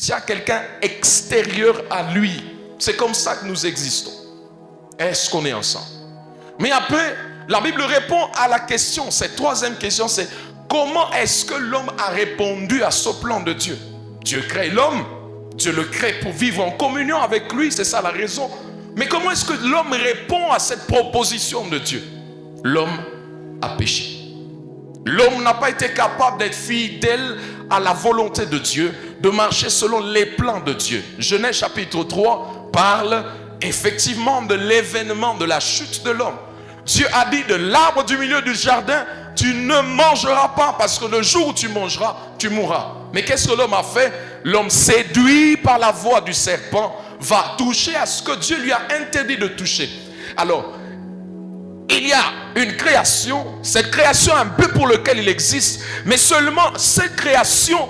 s'il y a quelqu'un extérieur à lui, c'est comme ça que nous existons. Est-ce qu'on est ensemble? Mais après, la Bible répond à la question, cette troisième question, c'est comment est-ce que l'homme a répondu à ce plan de Dieu? Dieu crée l'homme, Dieu le crée pour vivre en communion avec lui, c'est ça la raison. Mais comment est-ce que l'homme répond à cette proposition de Dieu? L'homme a péché. L'homme n'a pas été capable d'être fidèle à la volonté de Dieu, de marcher selon les plans de Dieu. Genèse chapitre 3 parle effectivement de l'événement de la chute de l'homme. Dieu a dit de l'arbre du milieu du jardin, tu ne mangeras pas parce que le jour où tu mangeras, tu mourras. Mais qu'est-ce que l'homme a fait? L'homme séduit par la voix du serpent va toucher à ce que Dieu lui a interdit de toucher. Alors, il y a une création, cette création un peu pour laquelle il existe, mais seulement cette création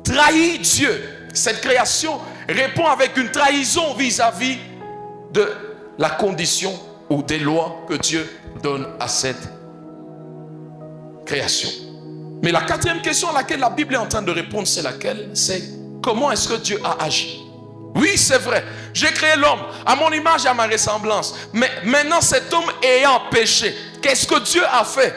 trahit Dieu. Cette création répond avec une trahison vis-à-vis de la condition ou des lois que Dieu donne à cette création. Mais la quatrième question à laquelle la Bible est en train de répondre, c'est laquelle? C'est comment est-ce que Dieu a agi? Oui, c'est vrai. J'ai créé l'homme à mon image et à ma ressemblance. Mais maintenant, cet homme ayant péché, qu'est-ce que Dieu a fait?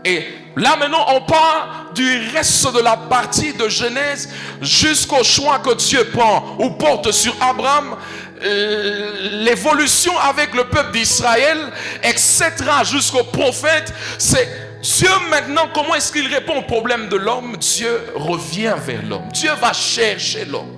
Et là, maintenant, on parle du reste de la partie de Genèse jusqu'au choix que Dieu prend ou porte sur Abraham, l'évolution avec le peuple d'Israël, etc. jusqu'au prophète. C'est Dieu maintenant, comment est-ce qu'il répond au problème de l'homme? Dieu revient vers l'homme. Dieu va chercher l'homme.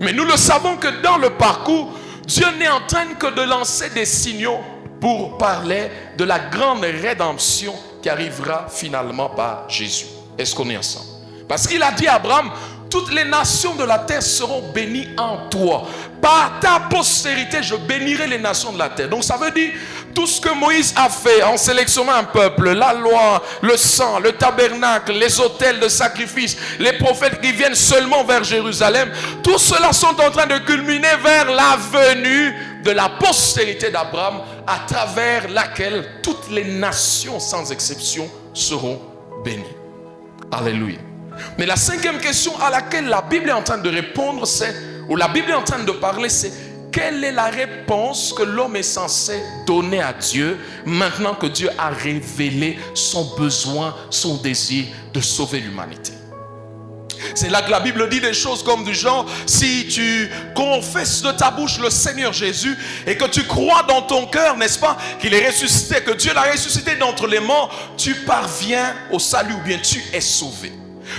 Mais nous le savons que dans le parcours, Dieu n'est en train que de lancer des signaux pour parler de la grande rédemption qui arrivera finalement par Jésus. Est-ce qu'on est ensemble? Parce qu'il a dit à Abraham, toutes les nations de la terre seront bénies en toi. Par ta postérité, je bénirai les nations de la terre. Donc ça veut dire, tout ce que Moïse a fait en sélectionnant un peuple, la loi, le sang, le tabernacle, les autels de sacrifice, les prophètes qui viennent seulement vers Jérusalem, tout cela sont en train de culminer vers la venue de la postérité d'Abraham, à travers laquelle toutes les nations sans exception seront bénies. Alléluia. Mais la cinquième question à laquelle la Bible est en train de répondre, c'est, ou la Bible est en train de parler, c'est quelle est la réponse que l'homme est censé donner à Dieu maintenant que Dieu a révélé son besoin, son désir de sauver l'humanité. C'est là que la Bible dit des choses comme du genre, si tu confesses de ta bouche le Seigneur Jésus et que tu crois dans ton cœur, n'est-ce pas, qu'il est ressuscité, que Dieu l'a ressuscité d'entre les morts, tu parviens au salut ou bien tu es sauvé.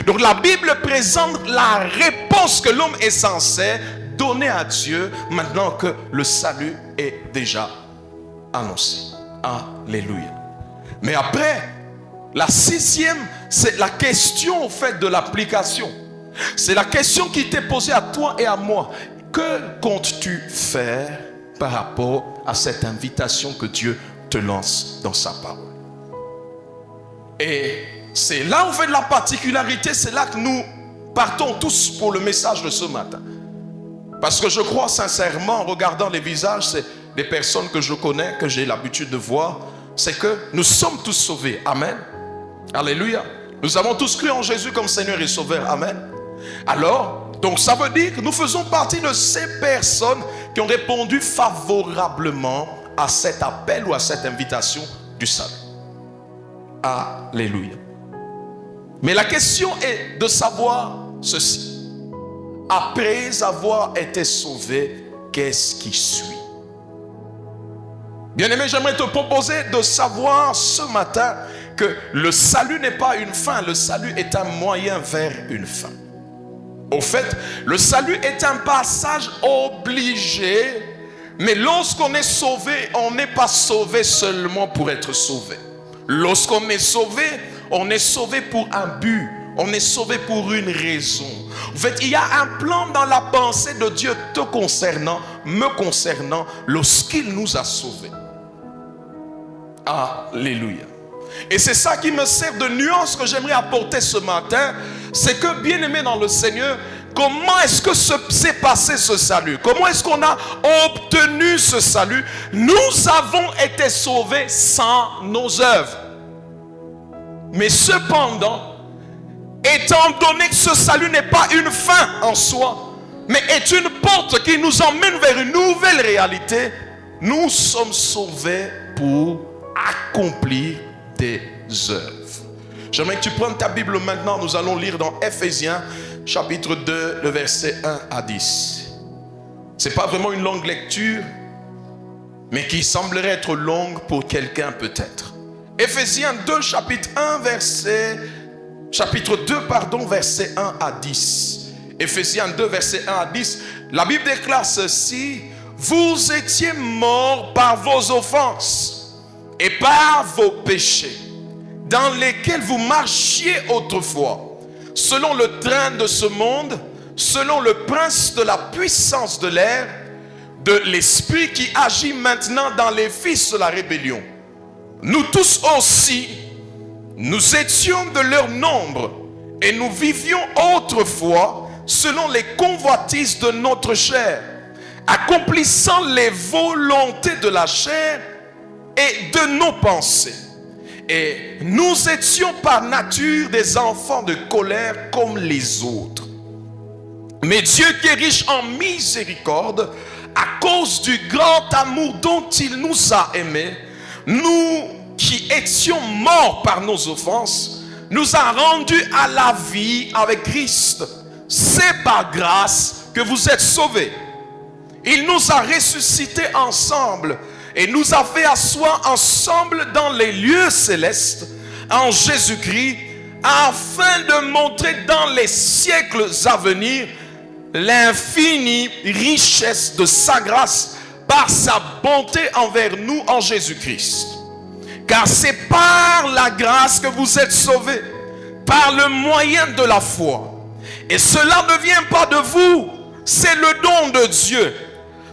Donc la Bible présente la réponse que l'homme est censé donner à Dieu maintenant que le salut est déjà annoncé. Alléluia. Mais après, la sixième, c'est la question au fait de l'application. C'est la question qui t'est posée à toi et à moi. Que comptes-tu faire par rapport à cette invitation que Dieu te lance dans sa parole? Et c'est là où fait de la particularité, c'est là que nous partons tous pour le message de ce matin. Parce que je crois sincèrement, en regardant les visages, c'est des personnes que je connais, que j'ai l'habitude de voir, c'est que nous sommes tous sauvés. Amen. Alléluia. Nous avons tous cru en Jésus comme Seigneur et Sauveur. Amen. Alors, donc ça veut dire que nous faisons partie de ces personnes qui ont répondu favorablement à cet appel ou à cette invitation du salut. Alléluia. Mais la question est de savoir ceci. Après avoir été sauvé, qu'est-ce qui suit? Bien-aimé, j'aimerais te proposer de savoir ce matin que le salut n'est pas une fin, le salut est un moyen vers une fin. Au fait, le salut est un passage obligé, mais lorsqu'on est sauvé, on n'est pas sauvé seulement pour être sauvé. Lorsqu'on est sauvé pour un but, on est sauvé pour une raison. En fait, il y a un plan dans la pensée de Dieu te concernant, me concernant, lorsqu'il nous a sauvés. Alléluia. Et c'est ça qui me sert de nuance que j'aimerais apporter ce matin. C'est que, bien aimé dans le Seigneur, comment est-ce que s'est passé ce salut? Comment est-ce qu'on a obtenu ce salut? Nous avons été sauvés sans nos œuvres. Mais cependant, étant donné que ce salut n'est pas une fin en soi, mais est une porte qui nous emmène vers une nouvelle réalité, nous sommes sauvés pour accomplir des œuvres. J'aimerais que tu prennes ta Bible maintenant. Nous allons lire dans Ephésiens chapitre 2, le verset 1 à 10. Ce n'est pas vraiment une longue lecture, mais qui semblerait être longue pour quelqu'un peut-être. Ephésiens 2, chapitre 2, verset 1 à 10. Ephésiens 2, verset 1 à 10. La Bible déclare ceci: vous étiez morts par vos offenses et par vos péchés, dans lesquels vous marchiez autrefois, selon le train de ce monde, selon le prince de la puissance de l'air, de l'esprit qui agit maintenant dans les fils de la rébellion. Nous tous aussi, nous étions de leur nombre, et nous vivions autrefois selon les convoitises de notre chair, accomplissant les volontés de la chair et de nos pensées. Et nous étions par nature des enfants de colère comme les autres. Mais Dieu qui est riche en miséricorde, à cause du grand amour dont il nous a aimés, nous qui étions morts par nos offenses, nous a rendus à la vie avec Christ. C'est par grâce que vous êtes sauvés. Il nous a ressuscités ensemble et nous a fait asseoir ensemble dans les lieux célestes en Jésus-Christ, afin de montrer dans les siècles à venir l'infinie richesse de sa grâce par sa bonté envers nous en Jésus-Christ. Car c'est par la grâce que vous êtes sauvés, par le moyen de la foi. Et cela ne vient pas de vous, c'est le don de Dieu.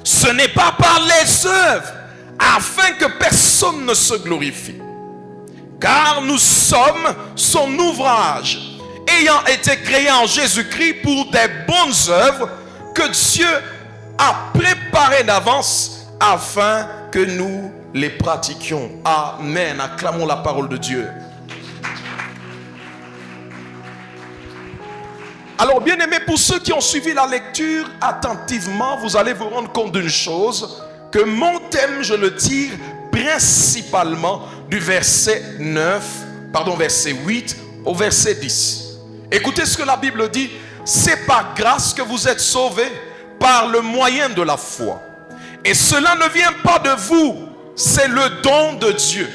Ce n'est pas par les œuvres, afin que personne ne se glorifie. Car nous sommes son ouvrage, ayant été créés en Jésus-Christ pour des bonnes œuvres que Dieu a préparées d'avance afin que nous les pratiquions. Amen. Acclamons la parole de Dieu. Alors, bien aimés, pour ceux qui ont suivi la lecture attentivement, vous allez vous rendre compte d'une chose, que mon thème, je le tire principalement du verset 8 au verset 10. Écoutez ce que la Bible dit: c'est par grâce que vous êtes sauvés par le moyen de la foi. Et cela ne vient pas de vous, c'est le don de Dieu.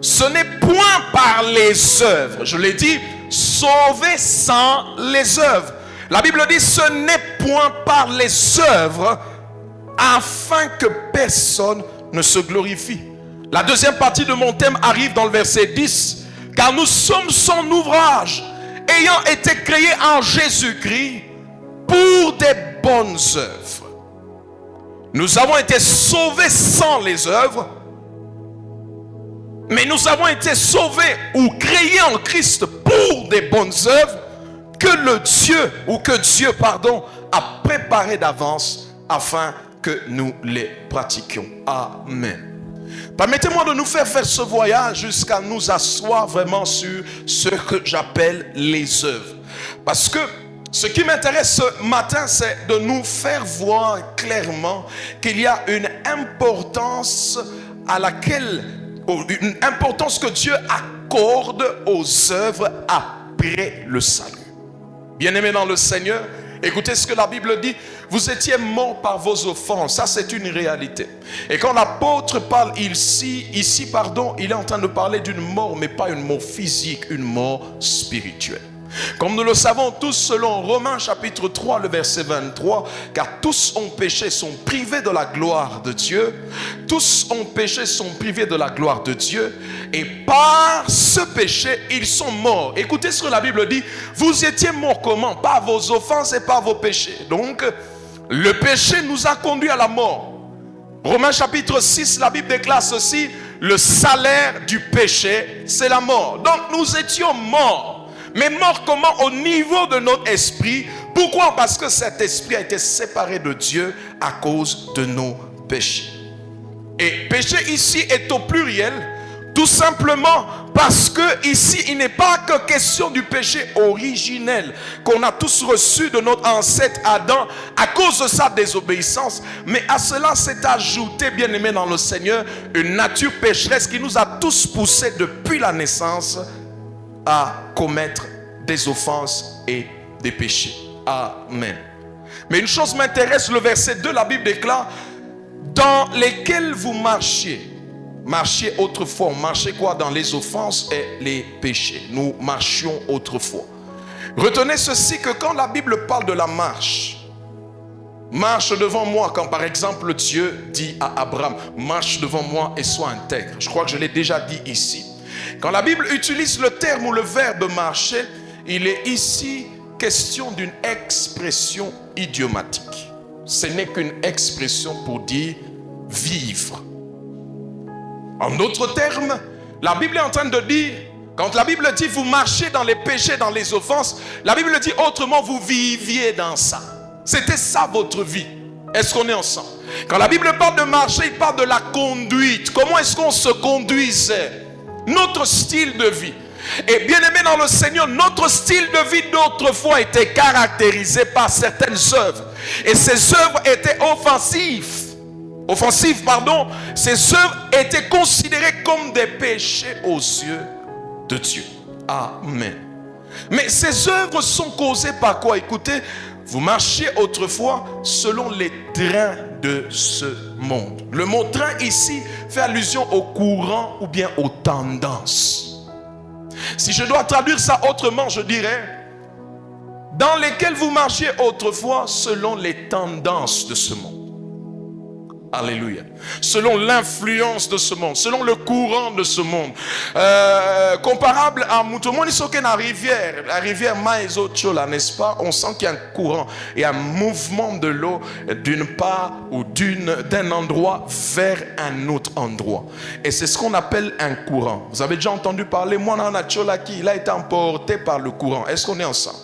Ce n'est point par les œuvres. Je l'ai dit, sauvés sans les œuvres. La Bible dit: ce n'est point par les œuvres, afin que personne ne se glorifie. La deuxième partie de mon thème arrive dans le verset 10. Car nous sommes son ouvrage, ayant été créés en Jésus-Christ pour des bonnes œuvres. Nous avons été sauvés sans les œuvres, mais nous avons été sauvés ou créés en Christ pour des bonnes œuvres que Dieu a préparées d'avance afin que nous les pratiquions. Amen. Permettez-moi de nous faire ce voyage jusqu'à nous asseoir vraiment sur ce que j'appelle les œuvres. Parce que ce qui m'intéresse ce matin, c'est de nous faire voir clairement qu'il y a une importance une importance que Dieu accorde aux œuvres après le salut. Bien-aimés dans le Seigneur, écoutez ce que la Bible dit: vous étiez morts par vos offenses. Ça, c'est une réalité. Et quand l'apôtre parle ici, il est en train de parler d'une mort, mais pas une mort physique, une mort spirituelle. Comme nous le savons tous, selon Romains chapitre 3, le verset 23, car tous ont péché, sont privés de la gloire de Dieu. Tous ont péché, sont privés de la gloire de Dieu. Et par ce péché, ils sont morts. Écoutez ce que la Bible dit: vous étiez morts comment? Par vos offenses et par vos péchés. Donc, le péché nous a conduits à la mort. Romains chapitre 6, la Bible déclare ceci: le salaire du péché, c'est la mort. Donc, nous étions morts. Mais mort comment? Au niveau de notre esprit. Pourquoi? Parce que cet esprit a été séparé de Dieu à cause de nos péchés. Et péché ici est au pluriel. Tout simplement parce que ici, il n'est pas que question du péché originel qu'on a tous reçu de notre ancêtre Adam à cause de sa désobéissance. Mais à cela s'est ajouté, bien aimé dans le Seigneur, une nature pécheresse qui nous a tous poussés depuis la naissance à commettre des offenses et des péchés. Amen. Mais une chose m'intéresse, le verset 2, la Bible déclare: dans lesquels vous marchiez. Marchiez autrefois. On marchait quoi? Dans les offenses et les péchés. Nous marchions autrefois. Retenez ceci, que quand la Bible parle de la marche, marche devant moi, quand par exemple Dieu dit à Abraham, marche devant moi et sois intègre. Je crois que je l'ai déjà dit ici. Quand la Bible utilise le terme ou le verbe marcher, il est ici question d'une expression idiomatique. Ce n'est qu'une expression pour dire vivre. En d'autres termes, la Bible est en train de dire, quand la Bible dit vous marchez dans les péchés, dans les offenses, la Bible dit autrement vous viviez dans ça. C'était ça votre vie. Est-ce qu'on est ensemble? Quand la Bible parle de marcher, il parle de la conduite. Comment est-ce qu'on se conduisait? Notre style de vie. Et bien aimé dans le Seigneur, notre style de vie d'autrefois était caractérisé par certaines œuvres. Et ces œuvres étaient offensives. Ces œuvres étaient considérées comme des péchés aux yeux de Dieu. Amen. Mais ces œuvres sont causées par quoi? Écoutez, vous marchiez autrefois selon les trains de ce monde. Le mot train ici fait allusion au courant ou bien aux tendances. Si je dois traduire ça autrement, je dirais: dans lesquels vous marchiez autrefois selon les tendances de ce monde. Alléluia. Selon l'influence de ce monde, selon le courant de ce monde. Comparable à Moutomoni Soke la rivière Maezo Tchola, n'est-ce pas? On sent qu'il y a un courant et un mouvement de l'eau d'une part ou d'un endroit vers un autre endroit. Et c'est ce qu'on appelle un courant. Vous avez déjà entendu parler, Mwana Tchola qui il a été emporté par le courant. Est-ce qu'on est ensemble?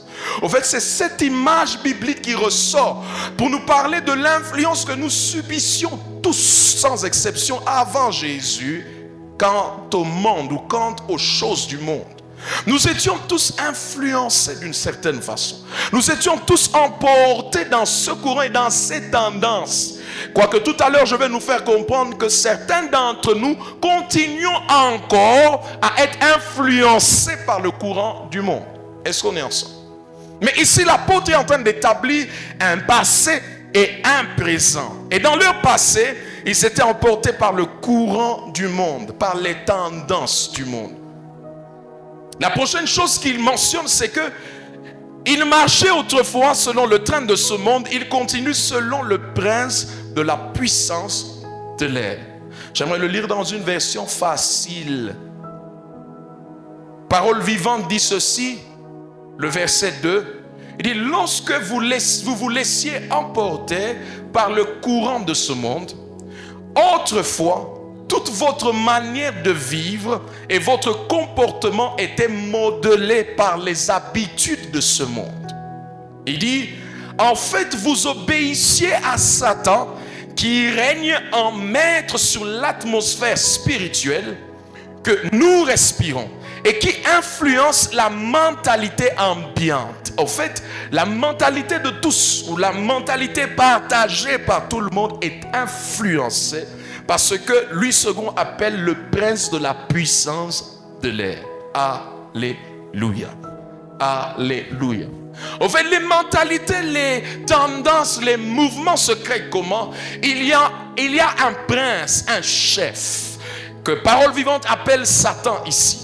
En fait, c'est cette image biblique qui ressort pour nous parler de l'influence que nous subissions tous, sans exception, avant Jésus, quant au monde ou quant aux choses du monde. Nous étions tous influencés d'une certaine façon. Nous étions tous emportés dans ce courant et dans ces tendances. Quoique tout à l'heure, je vais nous faire comprendre que certains d'entre nous continuons encore à être influencés par le courant du monde. Est-ce qu'on est ensemble? Mais ici, l'apôtre est en train d'établir un passé et un présent. Et dans leur passé, ils s'étaient emportés par le courant du monde, par les tendances du monde. La prochaine chose qu'il mentionne, c'est que ils marchaient autrefois selon le train de ce monde, ils continuent selon le prince de la puissance de l'air. J'aimerais le lire dans une version facile. Parole vivante dit ceci. Le verset 2, il dit: lorsque vous vous laissiez emporter par le courant de ce monde, autrefois, toute votre manière de vivre et votre comportement était modelé par les habitudes de ce monde. Il dit: en fait, vous obéissiez à Satan qui règne en maître sur l'atmosphère spirituelle que nous respirons et qui influence la mentalité ambiante. En fait, la mentalité de tous, ou la mentalité partagée par tout le monde, est influencée par ce que Louis II appelle le prince de la puissance de l'air. Alléluia. Alléluia. En fait, les mentalités, les tendances, les mouvements se créent comment? Il y a un prince, un chef, que Parole Vivante appelle Satan ici.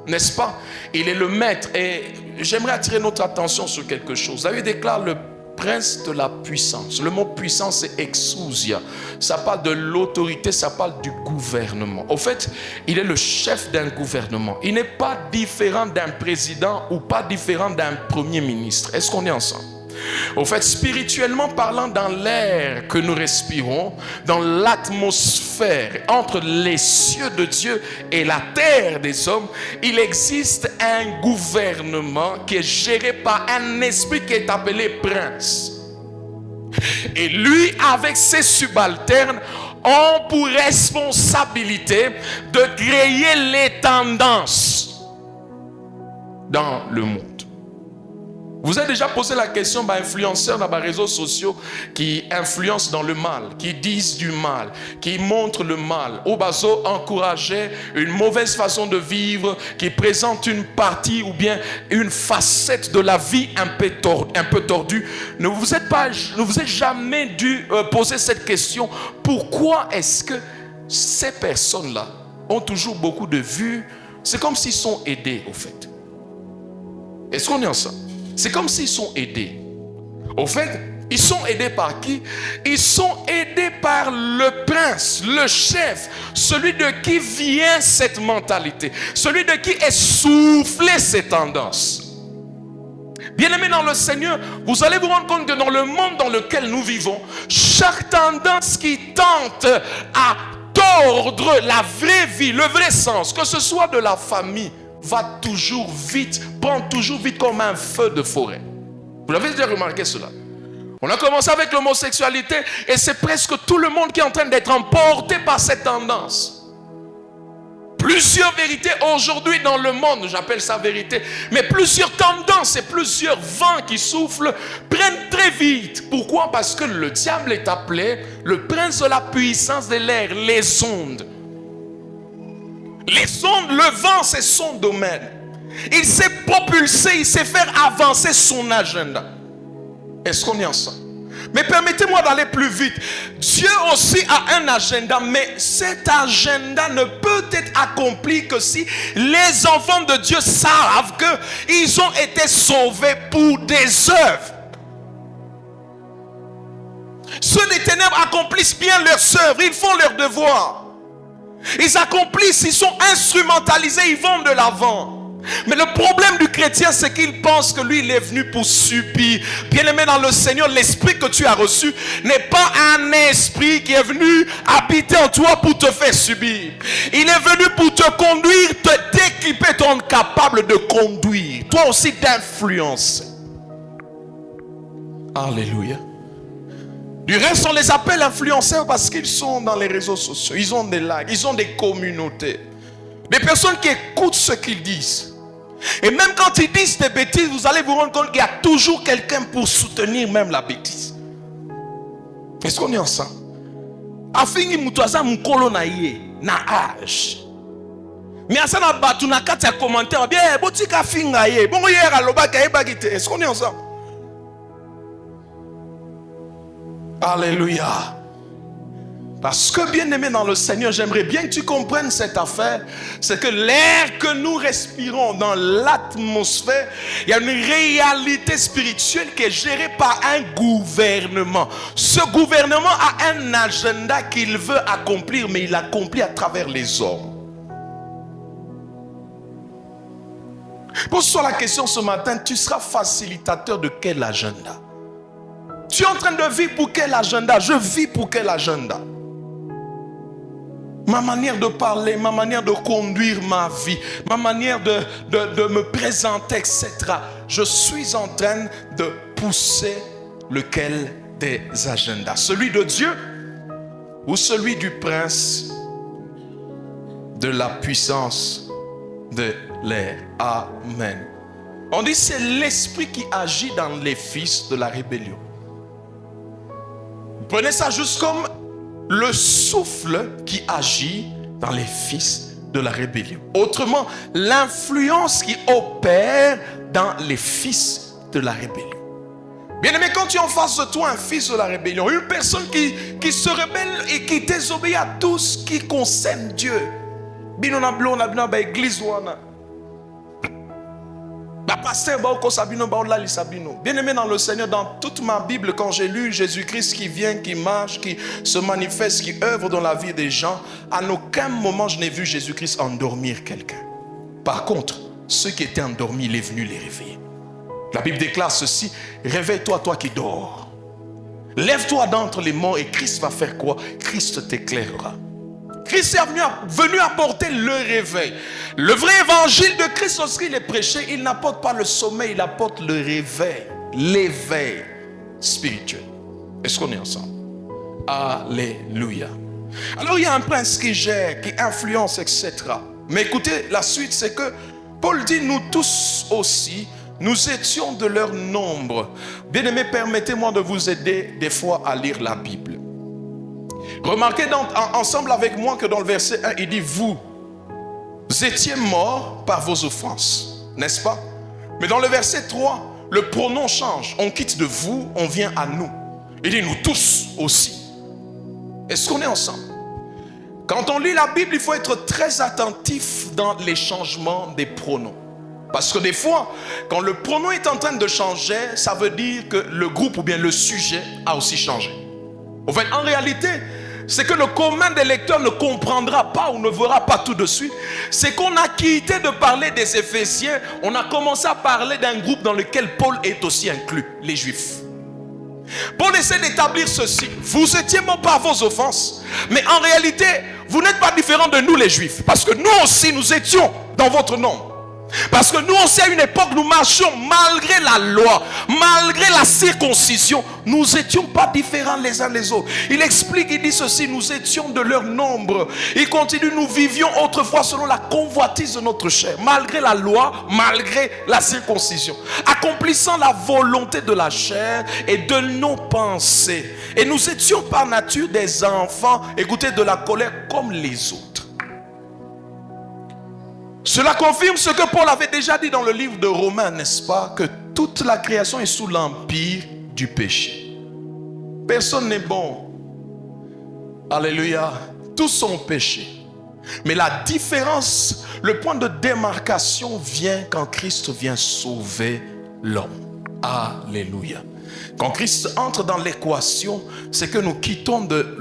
N'est-ce pas? Il est le maître. Et j'aimerais attirer notre attention sur quelque chose. David déclare le prince de la puissance. Le mot puissance, c'est exousia. Ça parle de l'autorité, ça parle du gouvernement. Au fait, il est le chef d'un gouvernement. Il n'est pas différent d'un président ou pas différent d'un premier ministre. Est-ce qu'on est ensemble? Au fait, spirituellement parlant, dans l'air que nous respirons, dans l'atmosphère entre les cieux de Dieu et la terre des hommes, il existe un gouvernement qui est géré par un esprit qui est appelé prince. Et lui, avec ses subalternes, ont pour responsabilité de créer les tendances dans le monde. Vous avez déjà posé la question influenceurs dans les réseaux sociaux qui influencent dans le mal, qui disent du mal, qui montrent le mal, ou baso encourager une mauvaise façon de vivre, qui présente une partie ou bien une facette de la vie un peu tordue. Ne vous êtes jamais dû poser cette question. Pourquoi est-ce que ces personnes-là ont toujours beaucoup de vues? C'est comme s'ils sont aidés au fait. Est-ce qu'on est ensemble? C'est comme s'ils sont aidés. Au fait, ils sont aidés par qui? Ils sont aidés par le prince, le chef, celui de qui vient cette mentalité, celui de qui est soufflée ces tendances. Bien-aimés dans le Seigneur, vous allez vous rendre compte que dans le monde dans lequel nous vivons, chaque tendance qui tente à tordre la vraie vie, le vrai sens, que ce soit de la famille, va toujours vite, prend toujours vite comme un feu de forêt. Vous avez déjà remarqué cela? On a commencé avec l'homosexualité et c'est presque tout le monde qui est en train d'être emporté par cette tendance. Plusieurs vérités aujourd'hui dans le monde, j'appelle ça vérité, mais plusieurs tendances et plusieurs vents qui soufflent prennent très vite. Pourquoi? Parce que le diable est appelé le prince de la puissance de l'air, les ondes. Les ondes, le vent, c'est son domaine. Il sait propulser, il sait faire avancer son agenda. Est-ce qu'on est ensemble? Mais permettez-moi d'aller plus vite. Dieu aussi a un agenda, mais cet agenda ne peut être accompli que si les enfants de Dieu savent qu'ils ont été sauvés pour des œuvres. Ceux des ténèbres accomplissent bien leurs œuvres, ils font leur devoir. Ils accomplissent, ils sont instrumentalisés, ils vont de l'avant. Mais le problème du chrétien, c'est qu'il pense que lui, il est venu pour subir. Bien-aimé dans le Seigneur, l'esprit que tu as reçu n'est pas un esprit qui est venu habiter en toi pour te faire subir. Il est venu pour te conduire, t'équiper, te rendre capable de conduire. Toi aussi d'influencer. Alléluia. Du reste, on les appelle influenceurs parce qu'ils sont dans les réseaux sociaux. Ils ont des likes, ils ont des communautés. Des personnes qui écoutent ce qu'ils disent. Et même quand ils disent des bêtises, vous allez vous rendre compte qu'il y a toujours quelqu'un pour soutenir même la bêtise. Est-ce qu'on est ensemble? Afini mutwaza mukolo na ye na âge. Mais à ça na batu na kati ya commentaire bien botika finga ye. Bongo ye aloba ka ebagite. Est-ce qu'on est ensemble? Alléluia. Parce que bien-aimé dans le Seigneur, j'aimerais bien que tu comprennes cette affaire. C'est que l'air que nous respirons dans l'atmosphère, il y a une réalité spirituelle qui est gérée par un gouvernement. Ce gouvernement a un agenda qu'il veut accomplir, mais il l'accomplit à travers les hommes. Pose-toi la question ce matin, tu seras facilitateur de quel agenda? Tu es en train de vivre pour quel agenda? Je vis pour quel agenda? Ma manière de parler, ma manière de conduire ma vie, ma manière de me présenter, etc. Je suis en train de pousser lequel des agendas? Celui de Dieu ou celui du prince de la puissance de l'air? Amen. On dit c'est l'esprit qui agit dans les fils de la rébellion. Prenez ça juste comme le souffle qui agit dans les fils de la rébellion. Autrement, l'influence qui opère dans les fils de la rébellion. Bien-aimé, quand tu es en face de toi un fils de la rébellion, une personne qui se rebelle et qui désobéit à tout ce qui concerne Dieu. Bien-aimé dans le Seigneur, dans toute ma Bible, quand j'ai lu Jésus-Christ qui vient, qui marche, qui se manifeste, qui œuvre dans la vie des gens, à aucun moment je n'ai vu Jésus-Christ endormir quelqu'un. Par contre, ceux qui étaient endormis, il est venu les réveiller. La Bible déclare ceci: réveille-toi, toi qui dors. Lève-toi d'entre les morts et Christ va faire quoi? Christ t'éclairera. Christ est venu apporter le réveil. Le vrai évangile de Christ, lorsqu'il est prêché, il n'apporte pas le sommeil, il apporte le réveil, l'éveil spirituel. Est-ce qu'on est ensemble? Alléluia. Alors il y a un prince qui gère, qui influence, etc. Mais écoutez, la suite c'est que Paul dit, nous tous aussi, nous étions de leur nombre. Bien-aimés, permettez-moi de vous aider des fois à lire la Bible. Remarquez ensemble avec moi que dans le verset 1, il dit, vous étiez morts par vos offenses, n'est-ce pas? Mais dans le verset 3, le pronom change. On quitte de vous, on vient à nous. Il dit, nous tous aussi. Est-ce qu'on est ensemble? Quand on lit la Bible, il faut être très attentif dans les changements des pronoms. Parce que des fois, quand le pronom est en train de changer, ça veut dire que le groupe ou bien le sujet a aussi changé. En fait, en réalité, c'est que le commun des lecteurs ne comprendra pas ou ne verra pas tout de suite. C'est qu'on a quitté de parler des Éphésiens, on a commencé à parler d'un groupe dans lequel Paul est aussi inclus, les Juifs. Paul essaie d'établir ceci. Vous étiez morts par vos offenses, mais en réalité, vous n'êtes pas différents de nous les Juifs, parce que nous aussi, nous étions dans votre nom. Parce que nous aussi à une époque nous marchions malgré la loi, malgré la circoncision, nous n'étions pas différents les uns des autres. Il explique, il dit ceci, nous étions de leur nombre. Il continue, nous vivions autrefois selon la convoitise de notre chair, malgré la loi, malgré la circoncision, accomplissant la volonté de la chair et de nos pensées. Et nous étions par nature des enfants, écoutez, de la colère comme les autres. Cela confirme ce que Paul avait déjà dit dans le livre de Romains, n'est-ce pas? Que toute la création est sous l'empire du péché. Personne n'est bon. Alléluia. Tous sont péchés. Mais la différence, le point de démarcation vient quand Christ vient sauver l'homme. Alléluia. Quand Christ entre dans l'équation, c'est que nous quittons de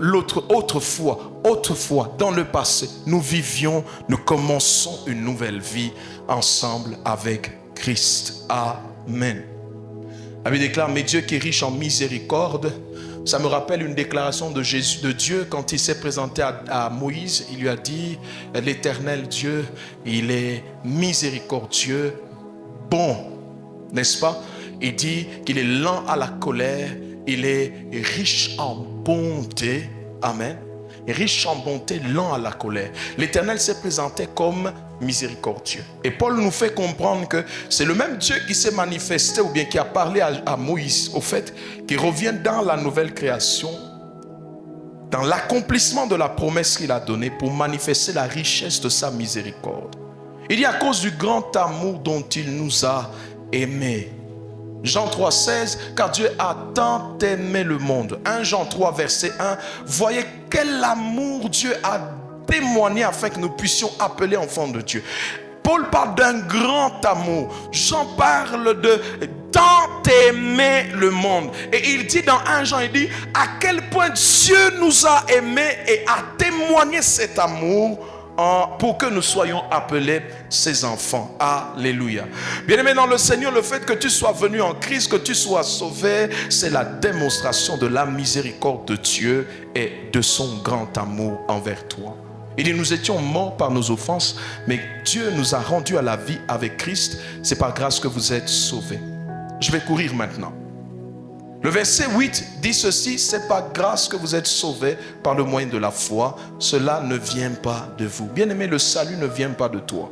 autrefois, dans le passé, nous vivions, nous commençons une nouvelle vie ensemble avec Christ. Amen. La Bible déclare, mais Dieu qui est riche en miséricorde, ça me rappelle une déclaration de Jésus, de Dieu, quand il s'est présenté à Moïse, il lui a dit, l'Éternel Dieu, il est miséricordieux, bon, n'est-ce pas? Il dit qu'il est lent à la colère, il est riche en bonté. Amen. Riche en bonté, lent à la colère. L'Éternel s'est présenté comme miséricordieux. Et Paul nous fait comprendre que c'est le même Dieu qui s'est manifesté ou bien qui a parlé à Moïse, au fait, qui revient dans la nouvelle création, dans l'accomplissement de la promesse qu'il a donnée pour manifester la richesse de sa miséricorde. Il dit à cause du grand amour dont il nous a aimés. Jean 3, 16, car Dieu a tant aimé le monde. 1 Jean 3, verset 1, voyez quel amour Dieu a témoigné afin que nous puissions appeler enfants de Dieu. Paul parle d'un grand amour. Jean parle de tant aimer le monde. Et il dit dans 1 Jean, il dit à quel point Dieu nous a aimés et a témoigné cet amour pour que nous soyons appelés ses enfants. Alléluia. Bien-aimé dans le Seigneur, le fait que tu sois venu en Christ, que tu sois sauvé, c'est la démonstration de la miséricorde de Dieu et de son grand amour envers toi. Il dit, nous étions morts par nos offenses, mais Dieu nous a rendus à la vie avec Christ. C'est par grâce que vous êtes sauvés. Je vais courir maintenant. Le verset 8 dit ceci, c'est par grâce que vous êtes sauvés par le moyen de la foi. Cela ne vient pas de vous. Bien-aimé, le salut ne vient pas de toi.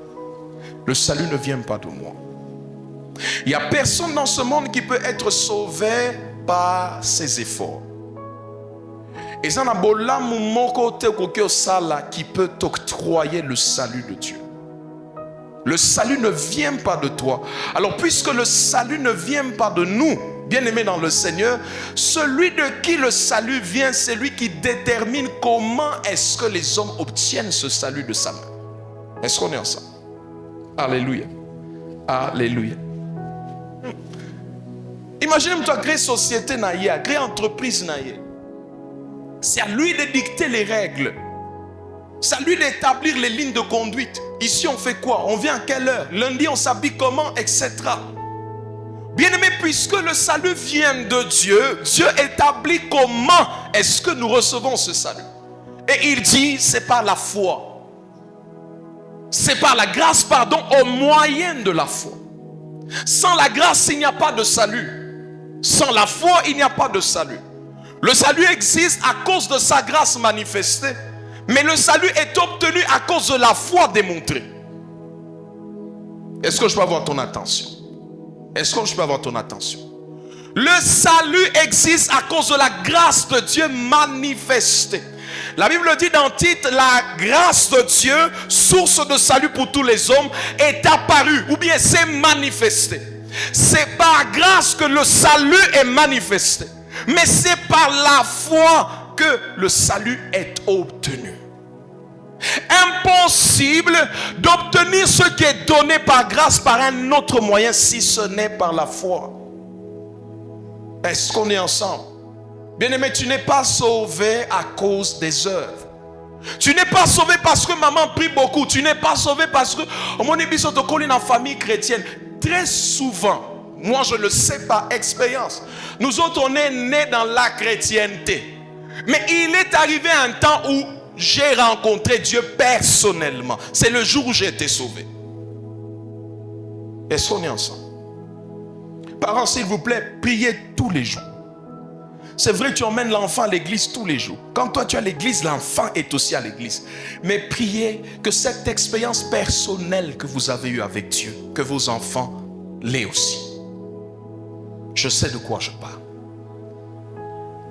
Le salut ne vient pas de moi. Il n'y a personne dans ce monde qui peut être sauvé par ses efforts. Et ça n'a pas mon côté qui peut t'octroyer le salut de Dieu. Le salut ne vient pas de toi. Alors puisque le salut ne vient pas de nous, bien-aimés dans le Seigneur, celui de qui le salut vient, c'est lui qui détermine comment est-ce que les hommes obtiennent ce salut de sa main. Est-ce qu'on est ensemble? Alléluia. Alléluia. Imaginez-toi, gré société naïe, gré entreprise naïe. C'est à lui de dicter les règles. C'est à lui d'établir les lignes de conduite. Ici, on fait quoi? On vient à quelle heure? Lundi, on s'habille comment? Etc. Bien-aimé, puisque le salut vient de Dieu, Dieu établit comment est-ce que nous recevons ce salut. Et il dit, c'est par la foi. C'est par la grâce, pardon, au moyen de la foi. Sans la grâce, il n'y a pas de salut. Sans la foi, il n'y a pas de salut. Le salut existe à cause de sa grâce manifestée. Mais le salut est obtenu à cause de la foi démontrée. Est-ce que je peux avoir ton attention? Est-ce que je peux avoir ton attention? Le salut existe à cause de la grâce de Dieu manifestée. La Bible dit dans Tite, la grâce de Dieu, source de salut pour tous les hommes, est apparue, ou bien s'est manifestée. C'est par grâce que le salut est manifesté. Mais c'est par la foi que le salut est obtenu. Impossible d'obtenir ce qui est donné par grâce par un autre moyen si ce n'est par la foi. Est-ce qu'on est ensemble? Bien-aimé, tu n'es pas sauvé à cause des œuvres. Tu n'es pas sauvé parce que maman prie beaucoup. Tu n'es pas sauvé parce que mon église est en famille chrétienne. Très souvent, moi je le sais par expérience, nous autres on est nés dans la chrétienté. Mais il est arrivé un temps où j'ai rencontré Dieu personnellement. C'est le jour où j'ai été sauvé. Est-ce qu'on est ensemble? Parents, s'il vous plaît, priez tous les jours. C'est vrai, tu emmènes l'enfant à l'église tous les jours. Quand toi tu es à l'église, l'enfant est aussi à l'église. Mais priez que cette expérience personnelle que vous avez eue avec Dieu, que vos enfants l'aient aussi. Je sais de quoi je parle.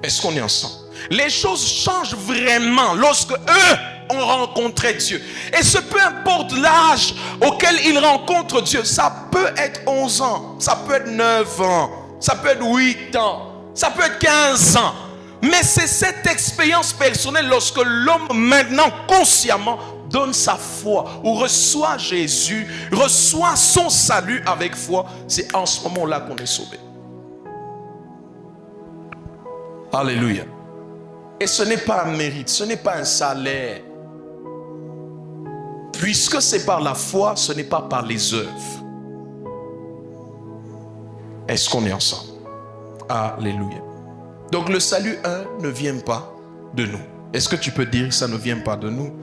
Est-ce qu'on est ensemble? Les choses changent vraiment lorsque eux ont rencontré Dieu. Et ce peu importe l'âge auquel ils rencontrent Dieu. Ça peut être 11 ans, ça peut être 9 ans, ça peut être 8 ans, ça peut être 15 ans. Mais c'est cette expérience personnelle lorsque l'homme maintenant consciemment donne sa foi ou reçoit Jésus, reçoit son salut avec foi. C'est en ce moment-là qu'on est sauvé. Alléluia. Et ce n'est pas un mérite, ce n'est pas un salaire. Puisque c'est par la foi, ce n'est pas par les œuvres. Est-ce qu'on est ensemble? Alléluia. Donc le salut, ne vient pas de nous. Est-ce que tu peux dire que ça ne vient pas de nous?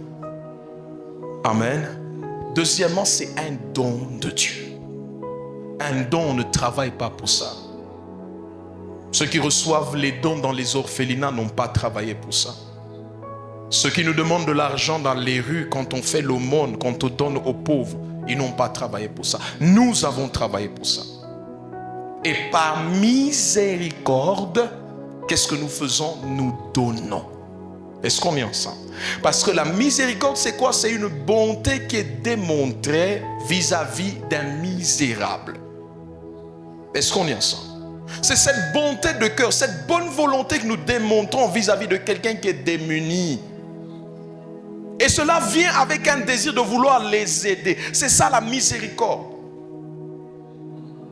Amen. Deuxièmement, c'est un don de Dieu. Un don, on ne travaille pas pour ça. Ceux qui reçoivent les dons dans les orphelinats n'ont pas travaillé pour ça. Ceux qui nous demandent de l'argent dans les rues, quand on fait l'aumône, quand on donne aux pauvres, ils n'ont pas travaillé pour ça. Nous avons travaillé pour ça. Et par miséricorde, qu'est-ce que nous faisons? Nous donnons. Est-ce qu'on est ensemble? Parce que la miséricorde, c'est quoi? C'est une bonté qui est démontrée vis-à-vis d'un misérable. Est-ce qu'on est ensemble? C'est cette bonté de cœur, cette bonne volonté que nous démontrons vis-à-vis de quelqu'un qui est démuni. Et cela vient avec un désir de vouloir les aider. C'est ça la miséricorde.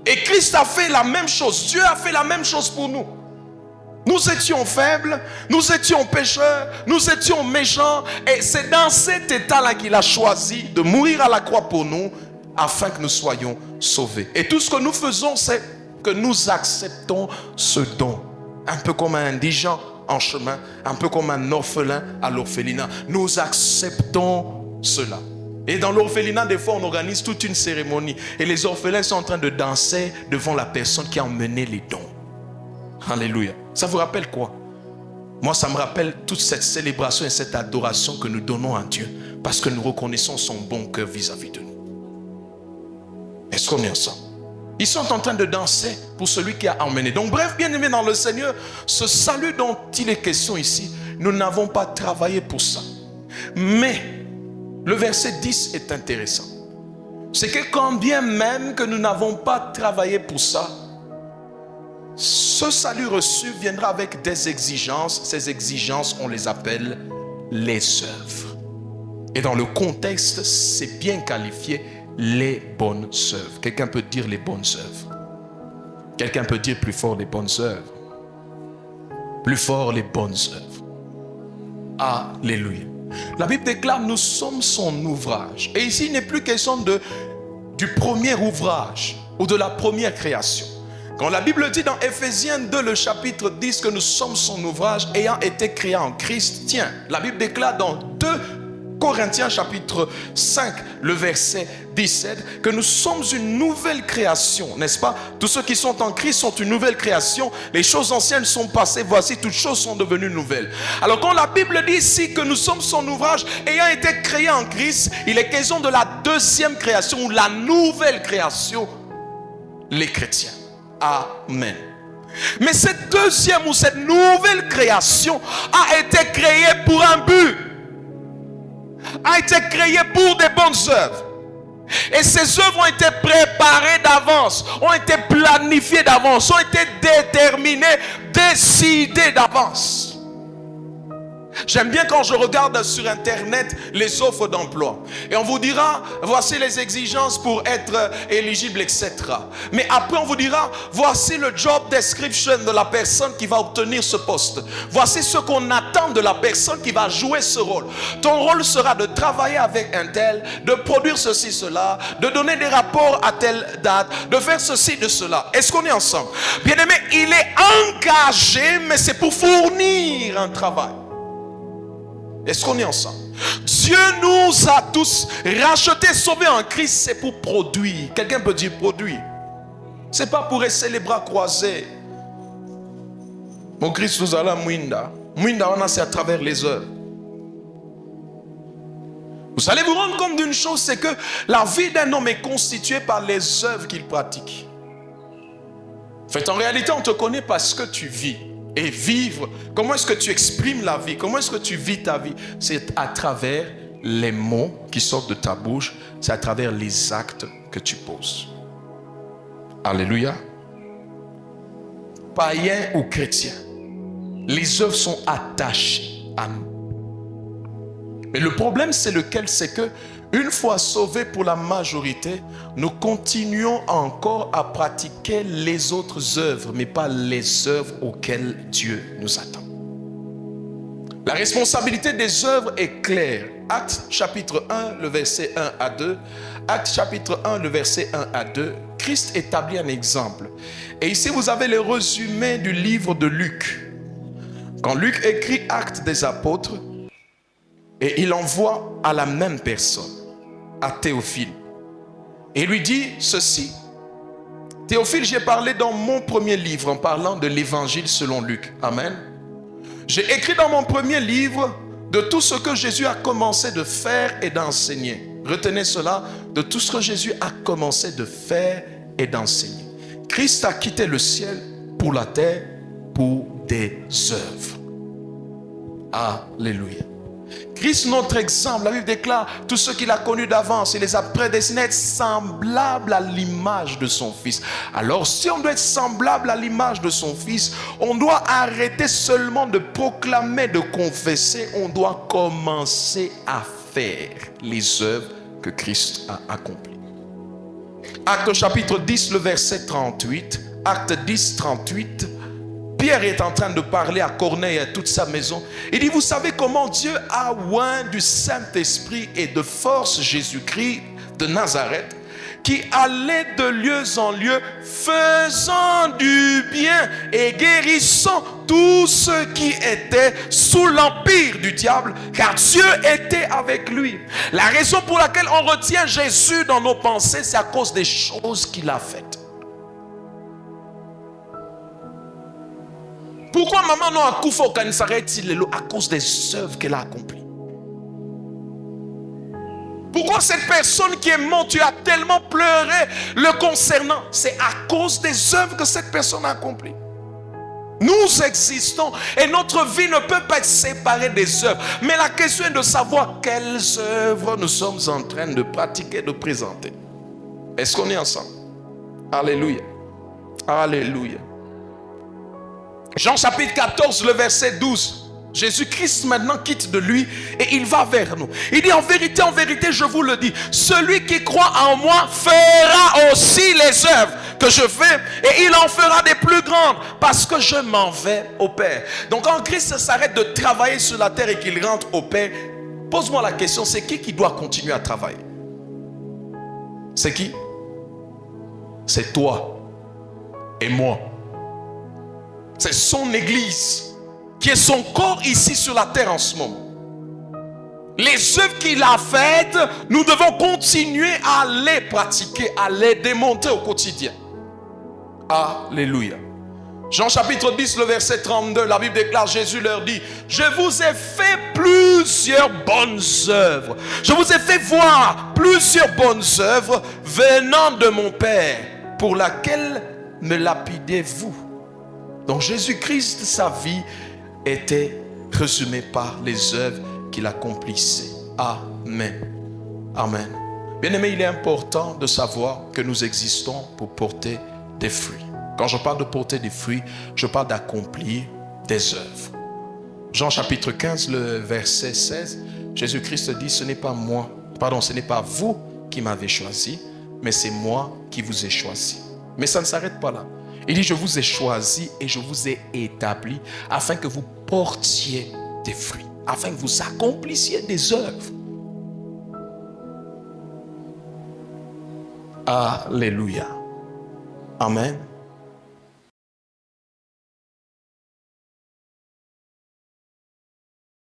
Et Christ a fait la même chose. Dieu a fait la même chose pour nous. Nous étions faibles, nous étions pécheurs, nous étions méchants. Et c'est dans cet état-là qu'il a choisi de mourir à la croix pour nous, afin que nous soyons sauvés. Et tout ce que nous faisons, c'est que nous acceptons ce don. Un peu comme un indigent en chemin, un peu comme un orphelin à l'orphelinat. Nous acceptons cela. Et dans l'orphelinat, des fois, on organise toute une cérémonie. Et les orphelins sont en train de danser devant la personne qui a emmené les dons. Alléluia. Ça vous rappelle quoi? Moi, ça me rappelle toute cette célébration et cette adoration que nous donnons à Dieu. Parce que nous reconnaissons son bon cœur vis-à-vis de nous. Est-ce qu'on est ensemble? Ils sont en train de danser pour celui qui a emmené. Donc bref, bien aimé dans le Seigneur, ce salut dont il est question ici, nous n'avons pas travaillé pour ça. Mais le verset 10 est intéressant. C'est que quand bien même que nous n'avons pas travaillé pour ça, ce salut reçu viendra avec des exigences. Ces exigences, on les appelle les œuvres. Et dans le contexte, c'est bien qualifié les bonnes œuvres. Quelqu'un peut dire les bonnes œuvres. Quelqu'un peut dire plus fort les bonnes œuvres. Plus fort les bonnes œuvres. Alléluia. La Bible déclare nous sommes son ouvrage. Et ici il n'est plus question du premier ouvrage ou de la première création. Quand la Bible dit dans Ephésiens 2 le chapitre 10 que nous sommes son ouvrage ayant été créés en Christ. Tiens, la Bible déclare dans 2 Corinthiens chapitre 5, le verset 17, que nous sommes une nouvelle création, n'est-ce pas? Tous ceux qui sont en Christ sont une nouvelle création. Les choses anciennes sont passées, voici, toutes choses sont devenues nouvelles. Alors quand la Bible dit ici que nous sommes son ouvrage ayant été créé en Christ, il est question de la deuxième création ou la nouvelle création, les chrétiens. Amen. Mais cette deuxième ou cette nouvelle création a été créée pour un but, a été créée pour des bonnes œuvres. Et ces œuvres ont été préparées d'avance, ont été planifiées d'avance, ont été déterminées, décidées d'avance. J'aime bien quand je regarde sur internet les offres d'emploi. Et on vous dira, voici les exigences pour être éligible, etc. Mais après on vous dira, voici le job description de la personne qui va obtenir ce poste. Voici ce qu'on attend de la personne qui va jouer ce rôle. Ton rôle sera de travailler avec un tel, de produire ceci, cela, de donner des rapports à telle date, de faire ceci, de cela. Est-ce qu'on est ensemble? Bien aimé, il est engagé, mais c'est pour fournir un travail. Est-ce qu'on est ensemble? Dieu nous a tous rachetés, sauvés en Christ, c'est pour produire. Quelqu'un peut dire produire. C'est pas pour rester les bras croisés. Mon Christ nous a la mouinda. Mouinda, on a c'est à travers les œuvres. Vous allez vous rendre compte d'une chose, c'est que la vie d'un homme est constituée par les œuvres qu'il pratique. En fait, en réalité, on te connaît parce que tu vis. Et vivre, comment est-ce que tu exprimes la vie? Comment est-ce que tu vis ta vie? C'est à travers les mots qui sortent de ta bouche. C'est à travers les actes que tu poses. Alléluia. Païens ou chrétiens, les œuvres sont attachées à nous. Mais le problème, c'est lequel? C'est que une fois sauvés pour la majorité, nous continuons encore à pratiquer les autres œuvres, mais pas les œuvres auxquelles Dieu nous attend. La responsabilité des œuvres est claire. Actes chapitre 1, le verset 1 à 2. Actes chapitre 1, le verset 1 à 2. Christ établit un exemple. Et ici, vous avez le résumé du livre de Luc. Quand Luc écrit Actes des apôtres, et il envoie à la même personne, à Théophile. Et il lui dit ceci. Théophile, j'ai parlé dans mon premier livre en parlant de l'évangile selon Luc. Amen. J'ai écrit dans mon premier livre de tout ce que Jésus a commencé de faire et d'enseigner. Retenez cela, de tout ce que Jésus a commencé de faire et d'enseigner. Christ a quitté le ciel pour la terre pour des œuvres. Alléluia. Christ, notre exemple, la Bible déclare, tous ceux qu'il a connus d'avance, il les a prédestinés à être semblables à l'image de son Fils. Alors, si on doit être semblable à l'image de son Fils, on doit arrêter seulement de proclamer, de confesser, on doit commencer à faire les œuvres que Christ a accomplies. Acte chapitre 10, le verset 38, Acte 10, 38, Pierre est en train de parler à Corneille et à toute sa maison. Il dit, vous savez comment Dieu a oint du Saint-Esprit et de force Jésus-Christ de Nazareth, qui allait de lieu en lieu, faisant du bien et guérissant tous ceux qui étaient sous l'empire du diable, car Dieu était avec lui. La raison pour laquelle on retient Jésus dans nos pensées, c'est à cause des choses qu'il a faites. Pourquoi maman non a coupé au Kanisareti à cause des œuvres qu'elle a accomplies? Pourquoi cette personne qui est morte, tu as tellement pleuré le concernant? C'est à cause des œuvres que cette personne a accomplies. Nous existons et notre vie ne peut pas être séparée des œuvres. Mais la question est de savoir quelles œuvres nous sommes en train de pratiquer, de présenter. Est-ce qu'on est ensemble? Alléluia. Alléluia. Jean chapitre 14, le verset 12. Jésus-Christ maintenant quitte de lui et il va vers nous. Il dit, en vérité, je vous le dis, celui qui croit en moi fera aussi les œuvres que je fais et il en fera des plus grandes parce que je m'en vais au Père. Donc quand Christ s'arrête de travailler sur la terre et qu'il rentre au Père, pose-moi la question, c'est qui doit continuer à travailler? C'est qui? C'est toi et moi. C'est son église qui est son corps ici sur la terre en ce moment. Les œuvres qu'il a faites, nous devons continuer à les pratiquer, à les démontrer au quotidien. Alléluia. Jean chapitre 10, le verset 32, la Bible déclare, Jésus leur dit, je vous ai fait plusieurs bonnes œuvres. Je vous ai fait voir plusieurs bonnes œuvres venant de mon Père, pour laquelle me lapidez-vous. Donc Jésus-Christ, sa vie était résumée par les œuvres qu'il accomplissait. Amen. Amen. Bien-aimés, il est important de savoir que nous existons pour porter des fruits. Quand je parle de porter des fruits, je parle d'accomplir des œuvres. Jean chapitre 15, le verset 16, Jésus-Christ dit, ce n'est pas vous qui m'avez choisi, mais c'est moi qui vous ai choisi. Mais ça ne s'arrête pas là. Il dit, je vous ai choisi et je vous ai établi afin que vous portiez des fruits, afin que vous accomplissiez des œuvres. Alléluia. Amen.